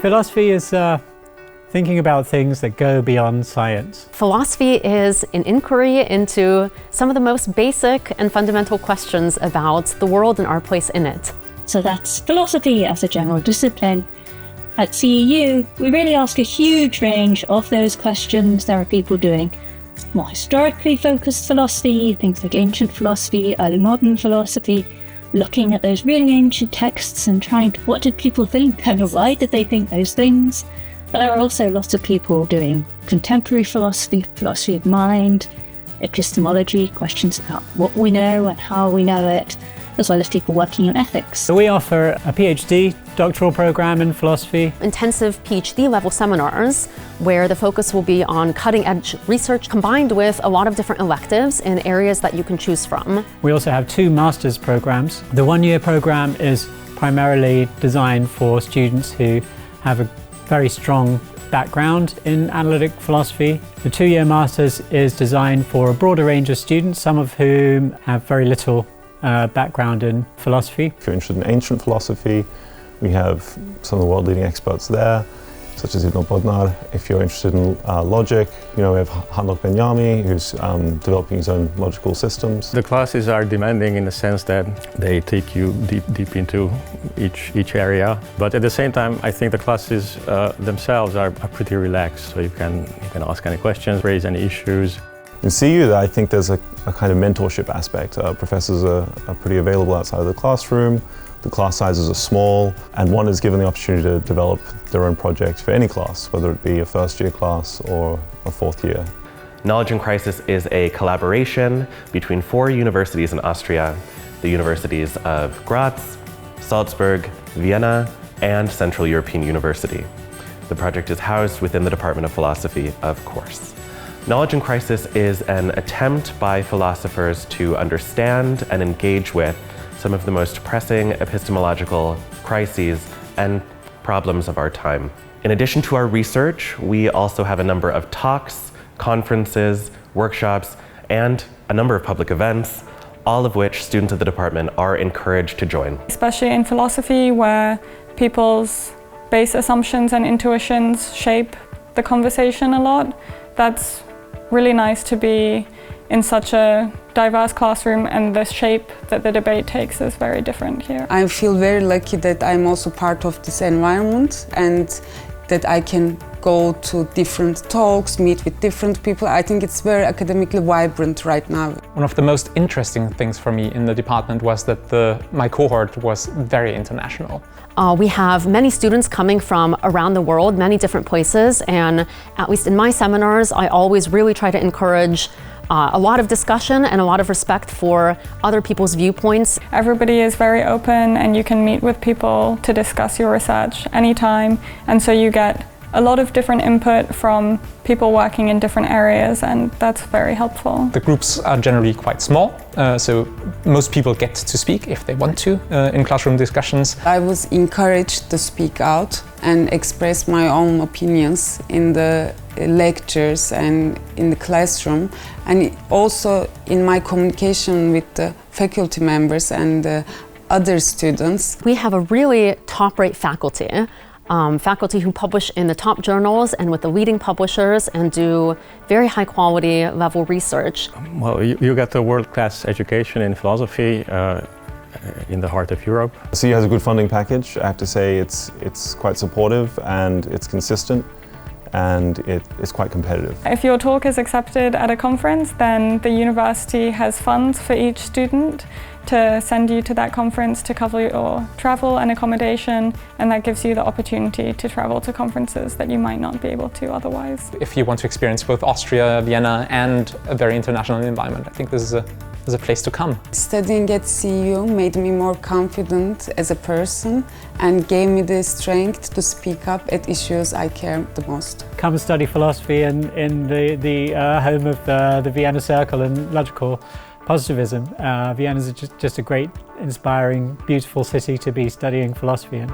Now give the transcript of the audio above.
Philosophy is thinking about things that go beyond science. Philosophy is an inquiry into some of the most basic and fundamental questions about the world and our place in it. So that's philosophy as a general discipline. At CEU, we really ask a huge range of those questions. There are people doing more historically focused philosophy, things like ancient philosophy, early modern philosophy, looking at those really ancient texts and trying to, what did people think and why did they think those things? But there are also lots of people doing contemporary philosophy, philosophy of mind, epistemology, questions about what we know and how we know it, as well as people working in ethics. So we offer a PhD doctoral program in philosophy. Intensive PhD level seminars where the focus will be on cutting edge research combined with a lot of different electives in areas that you can choose from. We also have 2 master's programs. The 1-year program is primarily designed for students who have a very strong background in analytic philosophy. The 2-year master's is designed for a broader range of students, some of whom have very little background in philosophy. If you're interested in ancient philosophy, we have some of the world leading experts there, such as Ibn Bodnar. If you're interested in logic, we have Hanok Benyami, who's developing his own logical systems. The classes are demanding in the sense that they take you deep into each area, but at the same time, I think the classes themselves are pretty relaxed, so you can ask any questions, raise any issues. In CEU, I think there's a kind of mentorship aspect. Professors are pretty available outside of the classroom. The class sizes are small, and one is given the opportunity to develop their own project for any class, whether it be a first-year class or a 4th year. Knowledge in Crisis is a collaboration between 4 universities in Austria, the universities of Graz, Salzburg, Vienna, and Central European University. The project is housed within the Department of Philosophy, of course. Knowledge in Crisis is an attempt by philosophers to understand and engage with some of the most pressing epistemological crises and problems of our time. In addition to our research, we also have a number of talks, conferences, workshops, and a number of public events, all of which students of the department are encouraged to join. Especially in philosophy, where people's base assumptions and intuitions shape the conversation a lot, that's really nice to be in such a diverse classroom, and the shape that the debate takes is very different here. I feel very lucky that I'm also part of this environment and that I can go to different talks, meet with different people. I think it's very academically vibrant right now. One of the most interesting things for me in the department was that my cohort was very international. We have many students coming from around the world, many different places, and at least in my seminars, I always really try to encourage a lot of discussion and a lot of respect for other people's viewpoints. Everybody is very open, and you can meet with people to discuss your research anytime, and so you get a lot of different input from people working in different areas, and that's very helpful. The groups are generally quite small, so most people get to speak if they want to in classroom discussions. I was encouraged to speak out and express my own opinions in the lectures and in the classroom, and also in my communication with the faculty members and the other students. We have a really top-rate faculty. Faculty who publish in the top journals and with the leading publishers and do very high quality level research. Well, you get a world-class education in philosophy in the heart of Europe. CEU has a good funding package. I have to say it's quite supportive and it's consistent and it's quite competitive. If your talk is accepted at a conference, then the university has funds for each student to send you to that conference to cover your travel and accommodation, and that gives you the opportunity to travel to conferences that you might not be able to otherwise. If you want to experience both Austria, Vienna, and a very international environment, I think this is a place to come. Studying at CEU made me more confident as a person and gave me the strength to speak up at issues I care the most. Come and study philosophy in the home of the Vienna Circle and logical positivism. Vienna is just a great, inspiring, beautiful city to be studying philosophy in.